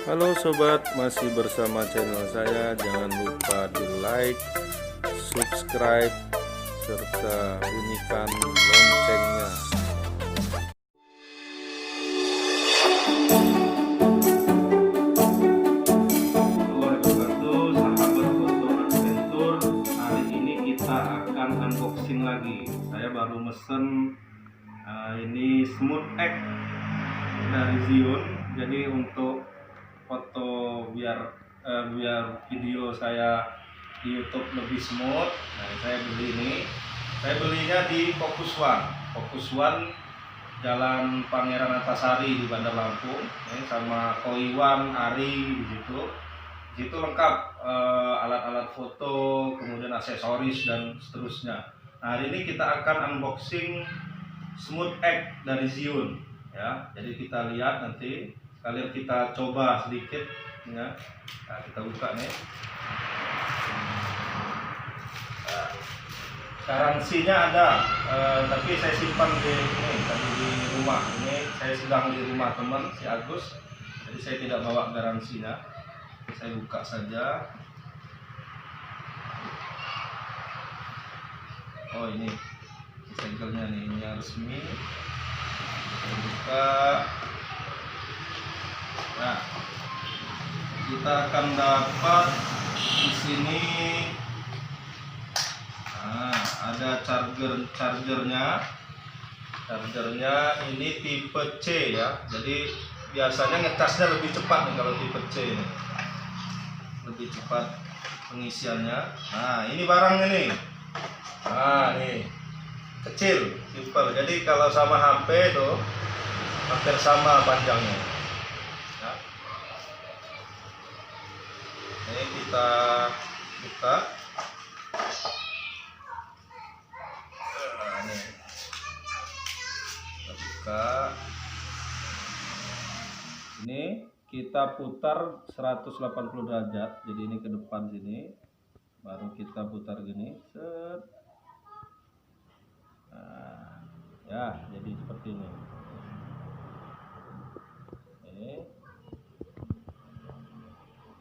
Halo sobat, masih bersama channel saya. Jangan lupa di like, subscribe, serta bunyikan loncengnya. Halo sahabat Foto Adventure. Hari ini kita akan unboxing lagi. Saya baru mesen ini Smooth X dari Zhiyun. Jadi untuk foto biar video saya di YouTube lebih smooth. Nah, saya beli ini. Saya belinya di Focus One Jalan Pangeran Antasari di Bandar Lampung. Sama Koiwan, Ari di situ. Di situ lengkap alat-alat foto, kemudian aksesoris dan seterusnya. Nah, hari ini kita akan unboxing Smooth X dari Zhiyun. Ya, jadi kita lihat nanti, sekalian kita coba sedikit ya. Nah, kita buka nih. Nah, garansinya ada, tapi saya simpan di rumah. Ini saya sedang di rumah teman si Agus, jadi saya tidak bawa garansinya. Saya buka saja. Oh, ini segelnya nih, ini yang resmi. Saya buka. Nah, kita akan dapat di sini. Nah, ada chargernya. Chargernya ini tipe C ya. Jadi biasanya ngecasnya lebih cepat nih kalau tipe C ini. Lebih cepat pengisiannya. Nah, ini barangnya nih. Nah, nih kecil, simple. Jadi kalau sama HP itu hampir sama panjangnya. Ya. Ini kita buka. Nah, ini kita buka. Ini kita putar 180 derajat. Jadi ini ke depan sini. Baru kita putar gini. Set. Nah, ya, jadi seperti ini.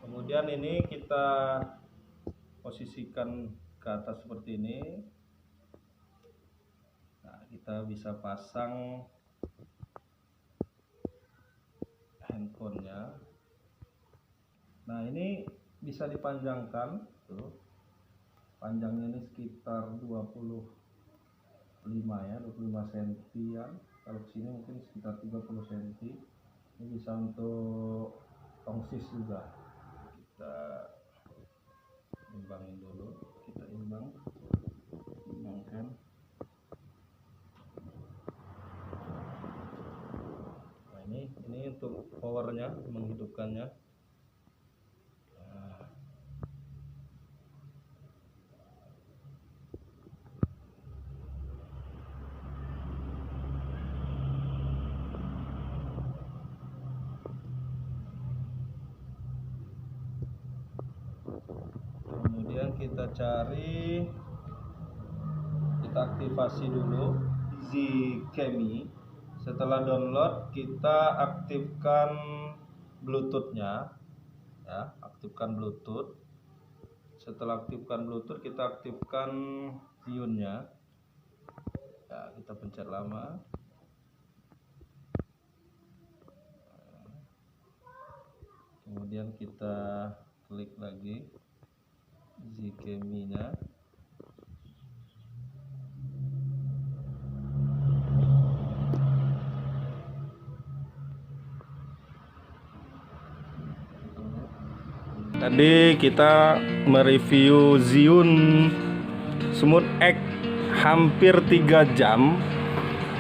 Kemudian ini kita posisikan ke atas seperti ini. Nah, kita bisa pasang handphonenya. Nah, ini bisa dipanjangkan tuh. Panjangnya ini sekitar 25 cm-an. Kalau sini mungkin sekitar 30 cm. Ini bisa untuk tongsis juga. Kita imbangin dulu. Kita imbangkan. Nah, ini untuk powernya, menghidupkannya. Kemudian kita cari, kita aktifasi dulu Zhiyun. Setelah download, kita aktifkan Bluetooth-nya ya, aktifkan Bluetooth. Setelah aktifkan Bluetooth, kita aktifkan Zhiyun-nya ya, kita pencet lama. Kemudian kita klik lagi Zhiyun-nya. Tadi kita mereview Zhiyun Smooth X hampir 3 jam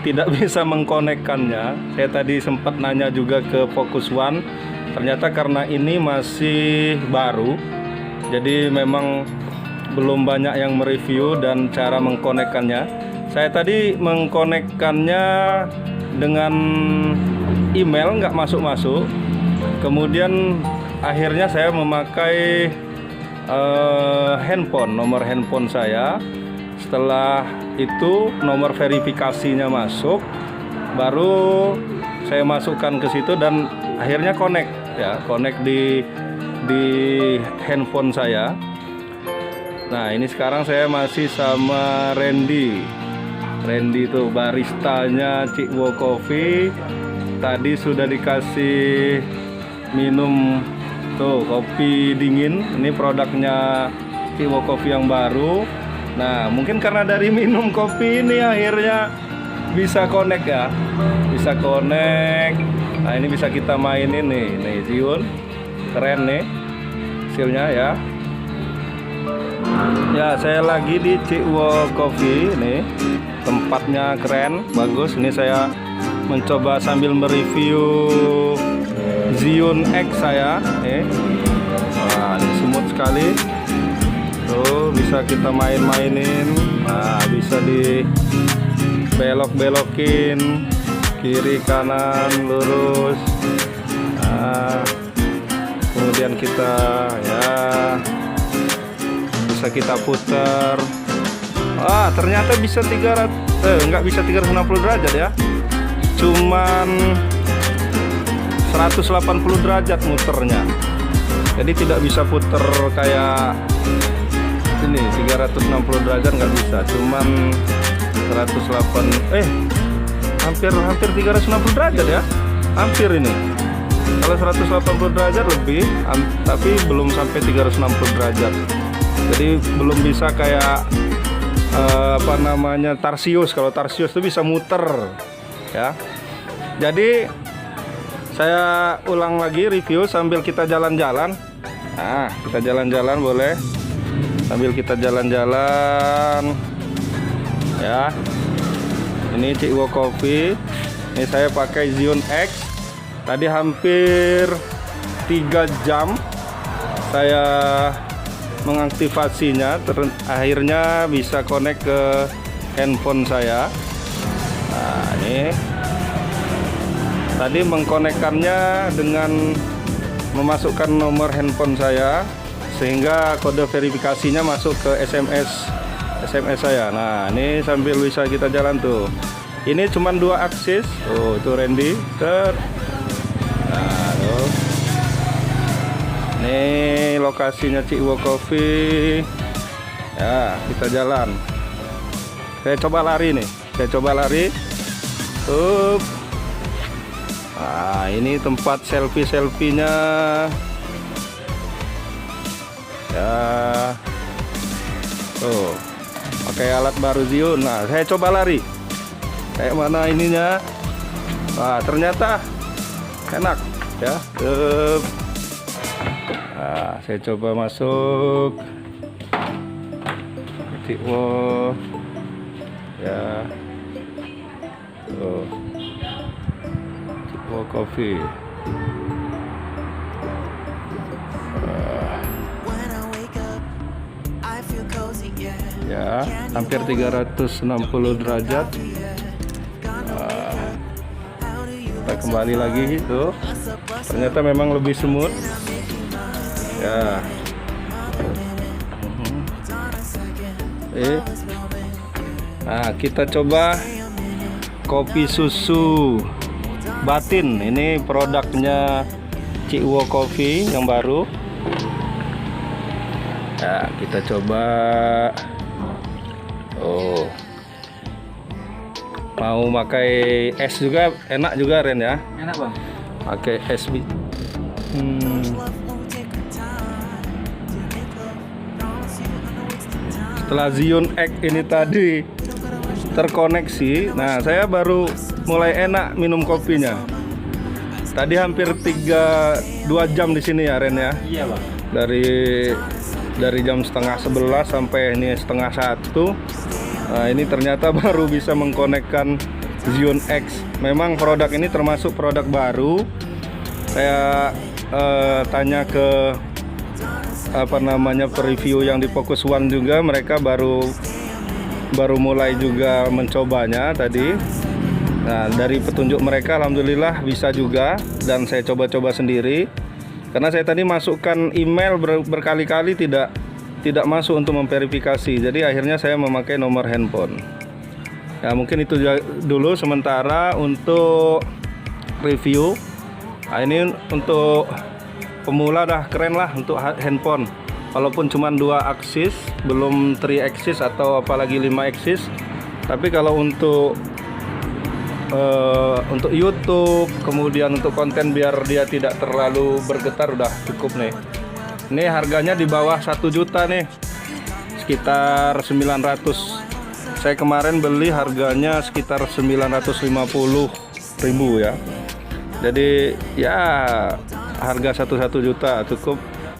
tidak bisa mengkonekkannya. Saya tadi sempat nanya juga ke Focus One. Ternyata karena ini masih baru, jadi memang belum banyak yang mereview dan cara mengkonekkannya. Saya tadi mengkonekkannya dengan email, nggak masuk-masuk. Kemudian akhirnya saya memakai nomor handphone saya. Setelah itu nomor verifikasinya masuk, baru saya masukkan ke situ dan akhirnya connect. ya, connect di handphone saya. Nah, ini sekarang saya masih sama Randy tuh baristanya Cikwo Coffee. Tadi sudah dikasih minum tuh kopi dingin. Ini produknya Cikwo Coffee yang baru. Nah, mungkin karena dari minum kopi ini akhirnya bisa connect ya, bisa connect. Nah, ini bisa kita mainin nih Zion, keren nih hasilnya ya. Ya, saya lagi di Cikwo Coffee nih, tempatnya keren, bagus. Ini saya mencoba sambil mereview Zion X saya. Nah, ini smooth sekali. Tuh, bisa kita mainin. Nah, bisa di belok-belokin kiri kanan lurus. Nah, kemudian kita ya bisa kita putar. Ternyata bisa 300 nggak bisa 360 derajat ya, cuman 180 derajat muternya. Jadi tidak bisa puter kayak ini 360 derajat, nggak bisa, cuman 108 hampir 360 derajat ya, hampir ini. Kalau 180 derajat lebih, tapi belum sampai 360 derajat. Jadi belum bisa kayak Tarsius. Kalau Tarsius itu bisa muter ya. Jadi saya ulang lagi review sambil kita jalan-jalan. Nah, kita jalan-jalan boleh. Sambil kita jalan-jalan ya. Ini Cikwo Coffee. Ini saya pakai Zion X. Tadi hampir 3 jam saya mengaktifasinya, akhirnya bisa connect ke handphone saya. Nah, ini tadi mengkonekkannya dengan memasukkan nomor handphone saya, sehingga kode verifikasinya masuk ke SMS saya. Nah, ini sambil bisa kita jalan tuh. Ini cuma 2 akses. Oh, itu Randy. Nah, tuh. Ini lokasinya Cikwo Coffee. Ya, kita jalan. Saya coba lari nih. Nah, ini tempat selfie-nya. Ya. Tuh. Pakai alat baru Zion. Nah, saya coba lari. Kayak mana ininya? Wah, ternyata enak ya. Nah, saya coba masuk Cikwo ya. Tuh. Cikwo Coffee. Ya, hampir 360 derajat. Kita kembali lagi itu. Ternyata memang lebih smooth. Ya. Nah, kita coba kopi susu Batin. Ini produknya Cikwo Coffee yang baru. Ya, kita coba. Oh, mau pakai es juga enak juga Ren ya. Enak bang. Pakai es Setelah Zion X ini tadi terkoneksi, nah saya baru mulai enak minum kopinya. Tadi hampir 2 jam di sini ya Ren ya. Iya bang. Dari jam setengah 11 sampai ini setengah 1. Nah, ini ternyata baru bisa mengkonekkan Zion X. Memang produk ini termasuk produk baru. Saya tanya ke review yang di Focus One juga, mereka baru mulai juga mencobanya tadi. Nah, dari petunjuk mereka alhamdulillah bisa juga, dan saya coba-coba sendiri. Karena saya tadi masukkan email berkali-kali tidak masuk untuk memverifikasi. Jadi akhirnya saya memakai nomor handphone. Ya, mungkin itu dulu sementara untuk review. Nah, ini untuk pemula dah keren lah untuk handphone. Walaupun cuma 2 aksis, belum 3 aksis atau apalagi 5 aksis. Tapi kalau untuk YouTube, kemudian untuk konten biar dia tidak terlalu bergetar udah cukup nih. Ini harganya di bawah 1 juta nih, sekitar 900. Saya kemarin beli harganya sekitar 950.000 ya. Jadi ya harga 1 juta cukup